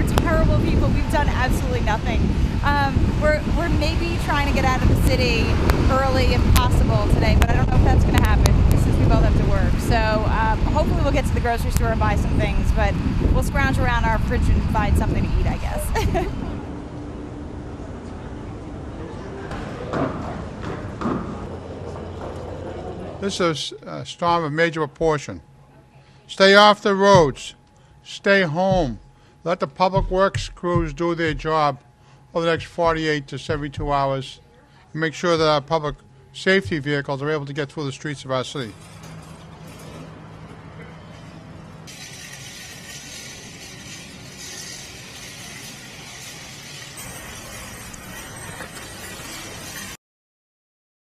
We're terrible people. We've done absolutely nothing. We're maybe trying to get out of the city early if possible today, but I don't know if that's going to happen since we both have to work. So hopefully we'll get to the grocery store and buy some things, but we'll scrounge around our fridge and find something to eat, I guess. This is a storm of major proportion. Stay off the roads. Stay home. Let the public works crews do their job over the next 48 to 72 hours. And make sure that our public safety vehicles are able to get through the streets of our city.